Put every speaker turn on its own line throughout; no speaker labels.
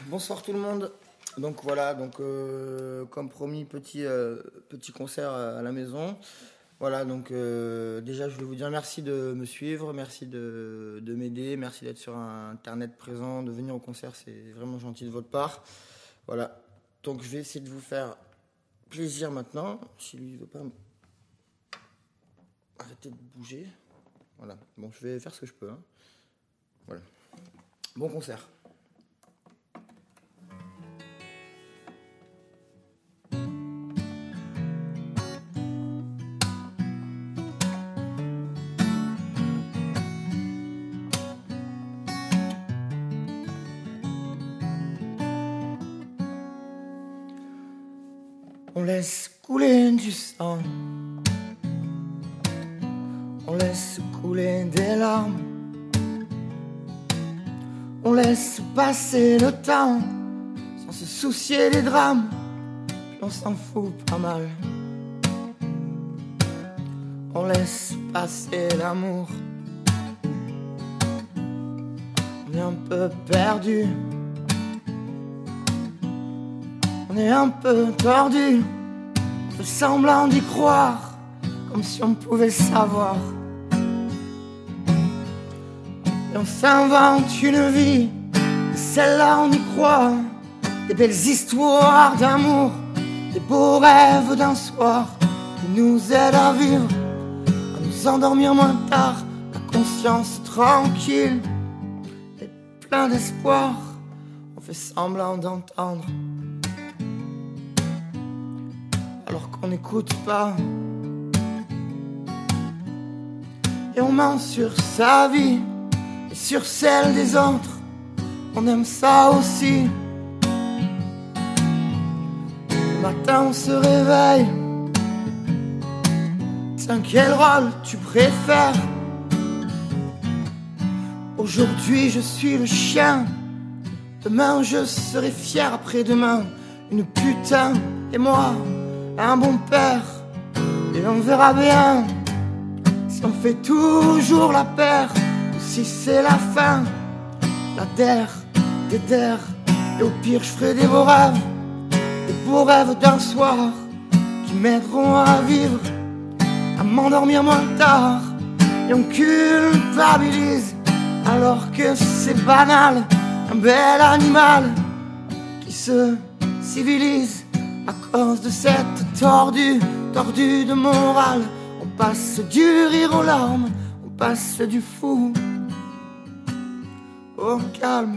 Bonsoir tout le monde. Donc voilà, comme promis, petit concert à la maison. Voilà, déjà je voulais vous dire merci de me suivre, merci de m'aider, merci d'être sur internet présent, de venir au concert, c'est vraiment gentil de votre part. Voilà, donc je vais essayer de vous faire plaisir maintenant. Si lui ne veut pas arrêter de bouger. Voilà, bon je vais faire ce que je peux. Hein. Voilà, bon concert. On laisse couler du sang, on laisse couler des larmes, on laisse passer le temps sans se soucier des drames, on s'en fout pas mal. On laisse passer l'amour, on est un peu perdu. On est un peu tordu, on fait semblant d'y croire, comme si on pouvait savoir. Et on s'invente une vie, et celle-là on y croit. Des belles histoires d'amour, des beaux rêves d'un soir, qui nous aident à vivre, à nous endormir moins tard, la conscience tranquille et plein d'espoir. On fait semblant d'entendre, alors qu'on n'écoute pas. Et on ment sur sa vie et sur celle des autres. On aime ça aussi. Le matin on se réveille. Tiens, quel rôle tu préfères? Aujourd'hui je suis le chien, demain je serai fier, après-demain une putain et moi un bon père. Et on verra bien si on fait toujours la paire ou si c'est la fin, la der, des der. Et au pire je ferai des beaux rêves d'un soir, qui m'aideront à vivre, à m'endormir moins tard. Et on culpabilise alors que c'est banal, un bel animal qui se civilise à cause de cette tordue de morale. On passe du rire aux larmes, on passe du fou au calme.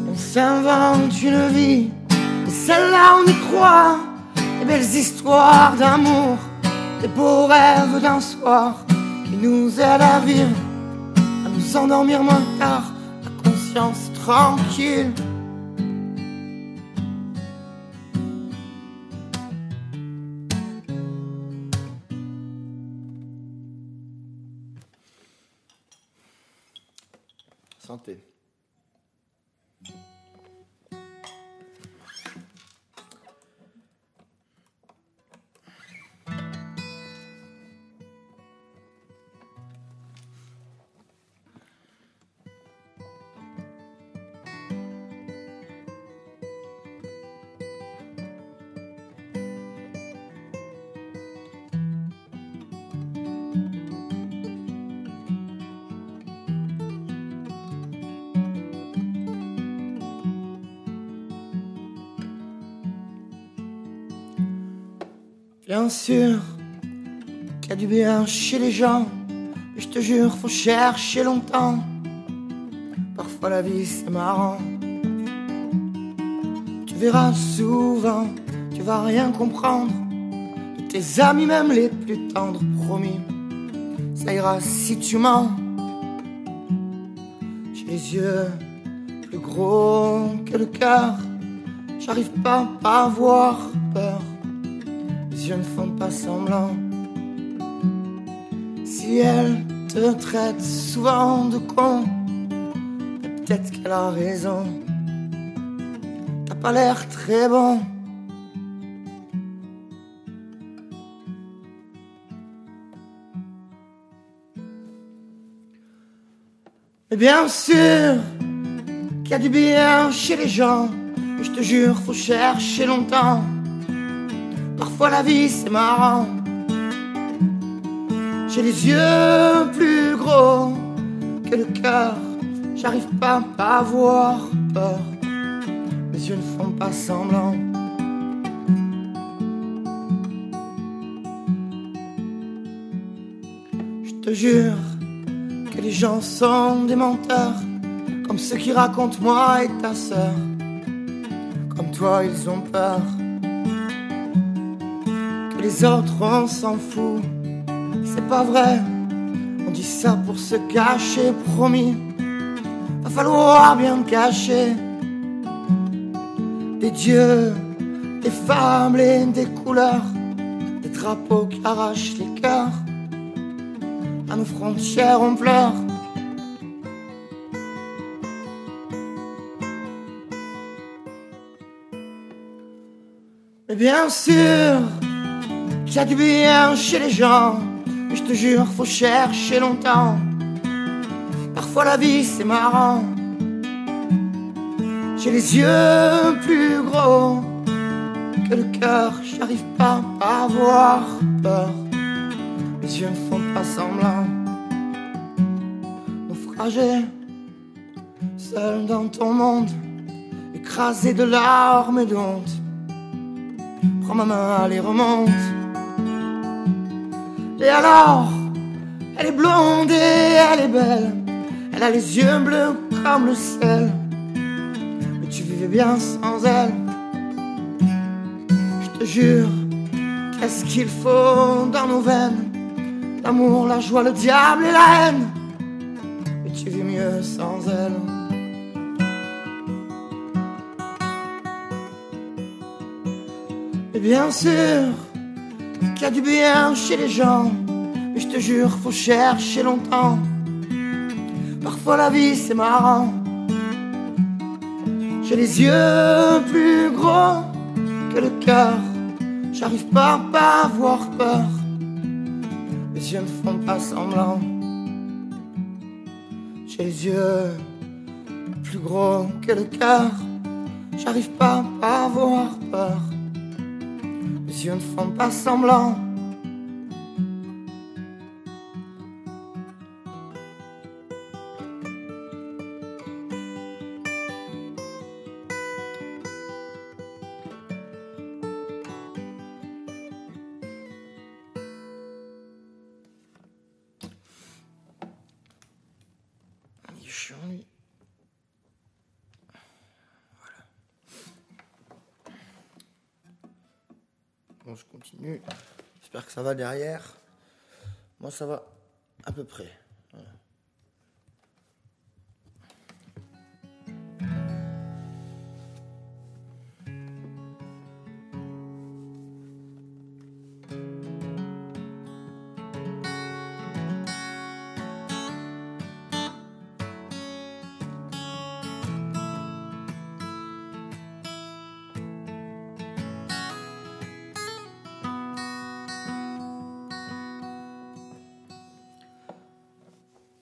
On s'invente une vie, et celle-là on y croit. Des belles histoires d'amour, des beaux rêves d'un soir, qui nous aident à vivre, à nous endormir moins tard, la conscience tranquille. Santé. Bien sûr qu'il y a du bien chez les gens, mais je te jure, faut chercher longtemps. Parfois la vie c'est marrant. Tu verras souvent, tu vas rien comprendre. De tes amis même les plus tendres, promis, ça ira si tu mens. J'ai les yeux plus gros que le cœur, j'arrive pas à avoir peur. Les yeux ne font pas semblant. Si elle te traite souvent de con, peut-être qu'elle a raison. pas l'air très bon. Et bien sûr qu'il y a du bien chez les gens, mais je te jure, faut chercher longtemps. Parfois la vie c'est marrant. J'ai les yeux plus gros que le cœur, j'arrive pas à avoir peur. Mes yeux ne font pas semblant. Je te jure que les gens sont des menteurs, comme ceux qui racontent moi et ta sœur. Comme toi ils ont peur que les autres on s'en fout. C'est pas vrai, on dit ça pour se cacher, promis. Va falloir bien cacher des dieux, des femmes et des couleurs, des drapeaux qui arrachent les cœurs. À nos frontières on pleure. Mais bien sûr qu'il y a du bien chez les gens, mais je te jure, faut chercher longtemps. Parfois la vie c'est marrant. J'ai les yeux plus gros que le cœur, j'arrive pas à avoir peur. Mes yeux ne font pas semblant. Naufragé, seul dans ton monde, écrasé de larmes et d'honte. Prends ma main, allez remonte. Et alors, elle est blonde et elle est belle, elle a les yeux bleus comme le ciel. Mais tu vivais bien sans elle. Je te jure, qu'est-ce qu'il faut dans nos veines? L'amour, la joie, le diable et la haine. Mais tu vis mieux sans elle. Et bien sûr qu'il y a du bien chez les gens, mais je te jure, faut chercher longtemps. Parfois la vie c'est marrant. J'ai les yeux plus gros que le cœur, j'arrive pas à avoir peur. Mes yeux ne font pas semblant. J'ai les yeux plus gros que le cœur, j'arrive pas à avoir peur. Mes yeux ne font pas semblant. Il est chiant lui. Voilà. Bon, je continue. J'espère que ça va derrière. Moi, ça va à peu près. Voilà.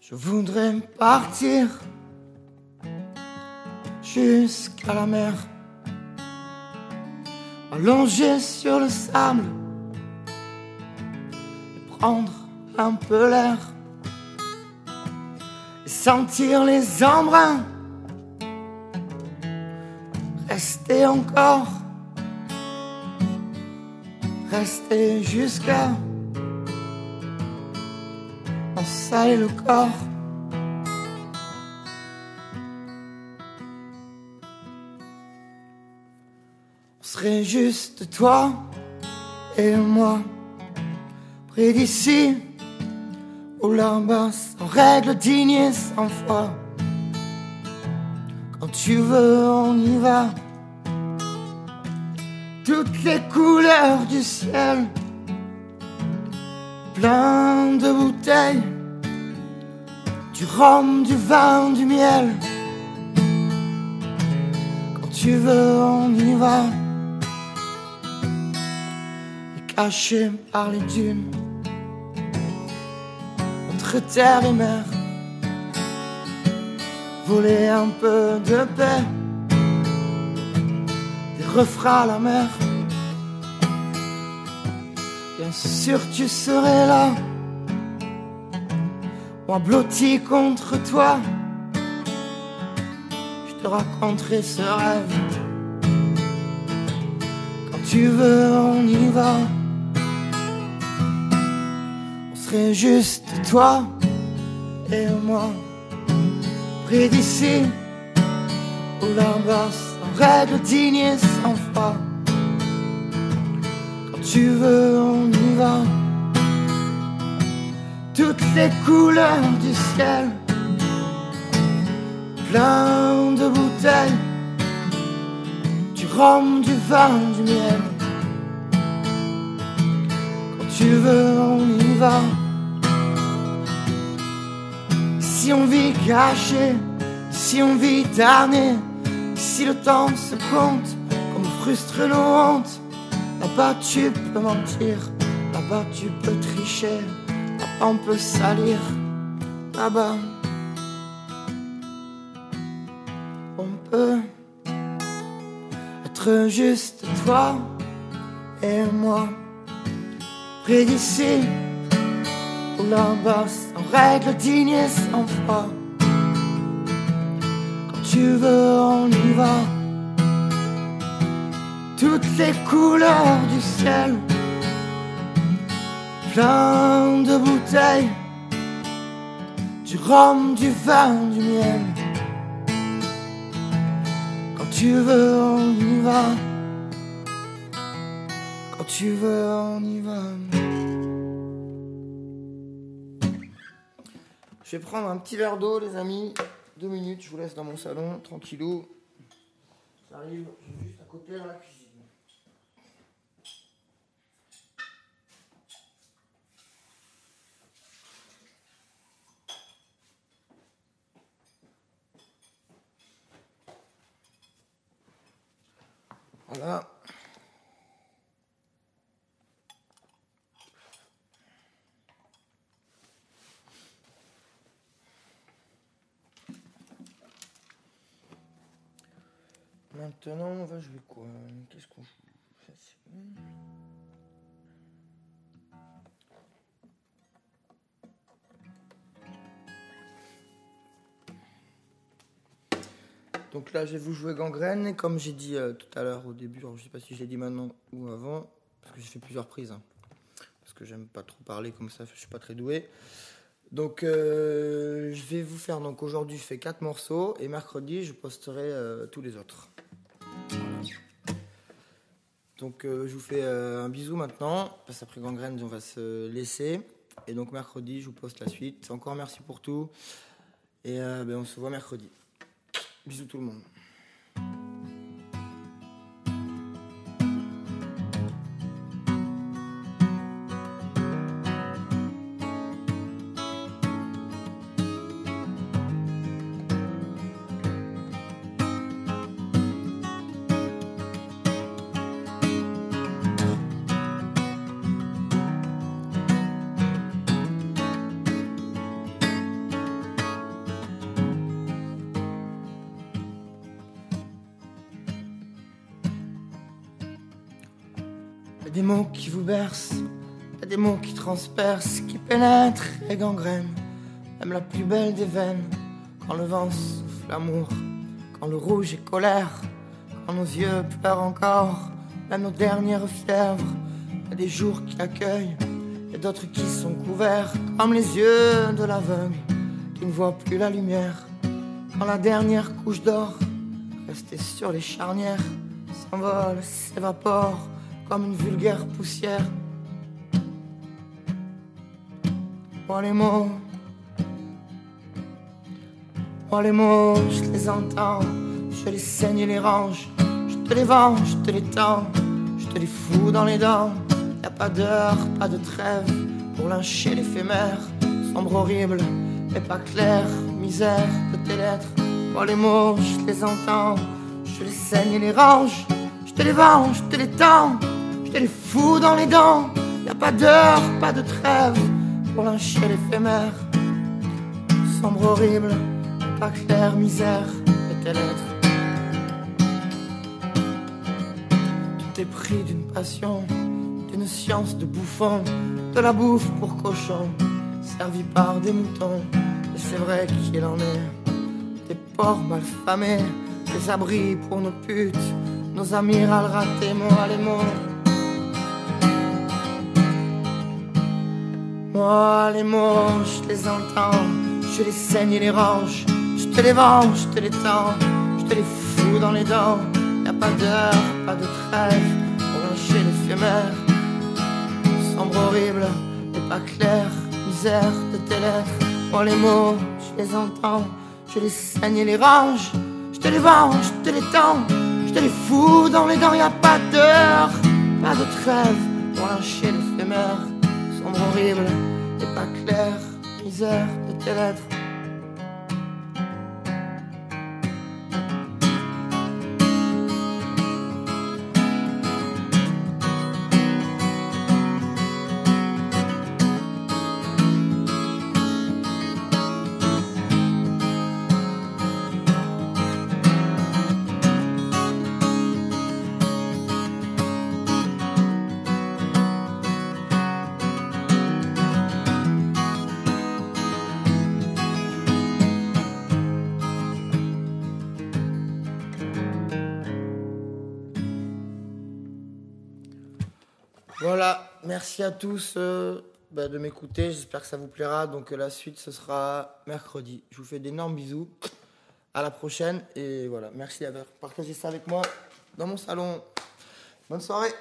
Je voudrais partir jusqu'à la mer, allongé sur le sable et prendre un peu l'air et sentir les embruns. Rester encore, rester jusqu'à on salit le corps. On serait juste toi et moi, près d'ici ou là-bas, sans règle, digne et sans foi. Quand tu veux, on y va. Toutes les couleurs du ciel, plein de bouteilles, du rhum, du vin, du miel. Quand tu veux, on y va. Et caché par les dunes, entre terre et mer, voler un peu de paix, des refrains à la mer. Bien sûr tu serais là, moi blotti contre toi. Je te raconterai ce rêve. Quand tu veux, on y va. On serait juste toi et moi, près d'ici ou là-bas, sans règle digne et sans foi. Quand tu veux, on y va. Toutes les couleurs du ciel, plein de bouteilles, du rhum, du vin, du miel. Quand tu veux, on y va. Si on vit caché, si on vit damné, si le temps se compte comme frustre nos hontes, là-bas tu peux mentir, là-bas tu peux tricher, là-bas on peut salir, là-bas on peut être juste toi et moi, près d'ici ou là-bas, sans règle digne et sans foi. Quand tu veux, on y va. Toutes les couleurs du ciel, plein de bouteilles, du rhum, du vin, du miel. Quand tu veux, on y va. Quand tu veux, on y va. Je vais prendre un petit verre d'eau, les amis. 2 minutes, je vous laisse dans mon salon, tranquillou. J'arrive juste à côté de la cuisine. Voilà. Maintenant, on va jouer quoi? Qu'est-ce qu'on joue? Donc là, je vais vous jouer Gangrène. Et comme j'ai dit tout à l'heure au début, alors je sais pas si je l'ai dit maintenant ou avant, parce que j'ai fait plusieurs prises. Hein, parce que j'aime pas trop parler comme ça, je suis pas très doué. Donc je vais vous faire, donc aujourd'hui je fais 4 morceaux et mercredi je posterai tous les autres. Donc je vous fais un bisou maintenant, parce qu'après Gangrène on va se laisser. Et donc mercredi je vous poste la suite. Encore merci pour tout. Et on se voit mercredi. Bisous tout le monde. Il y a des mots qui vous bercent, il y a des mots qui transpercent, qui pénètrent et gangrènent, même la plus belle des veines. Quand le vent souffle l'amour, quand le rouge est colère, quand nos yeux pleurent encore, même nos dernières fièvres. Il y a des jours qui accueillent, et d'autres qui sont couverts, comme les yeux de l'aveugle, qui ne voit plus la lumière. Quand la dernière couche d'or, restée sur les charnières, s'envole, s'évapore, comme une vulgaire poussière. Moi les mots, je les entends, je les saigne et les range, je te les vends, je te les tends, je te les fous dans les dents. Y'a pas d'heure, pas de trêve pour lyncher l'éphémère, sombre horrible et pas clair, misère de tes lettres. Moi les mots, je les entends, je je les saigne et les range, je te les venge, je te les tends, je te les fous dans les dents. Y a pas d'heure, pas de trêve pour lyncher l'éphémère. Sombre, horrible, pas clair, misère de tes lettres. Tout est pris d'une passion, d'une science de bouffon, de la bouffe pour cochon, servi par des moutons. Et c'est vrai qu'il en est, des porcs mal famés, des abris pour nos putes, nos amirals ratés, moi les mots. Moi les mots, je les entends, je les saigne et les range, je te les venge, je te les tends, je te les fous dans les dents. Y'a pas d'heure, pas de trêve pour lyncher l'éphémère. Sombre, horrible et pas clair, misère de tes lettres. Moi les mots, je les entends, je les saigne et les range, je te les venge, je te les tends, je te les fous dans les dents. Y'a pas d'heure, pas de trêve pour lyncher l'éphémère. Sombre, horrible et pas clair, misère de tes lettres. Voilà, merci à tous de m'écouter, j'espère que ça vous plaira. Donc la suite ce sera mercredi. Je vous fais d'énormes bisous, à la prochaine et voilà, merci d'avoir partagé ça avec moi dans mon salon. Bonne soirée.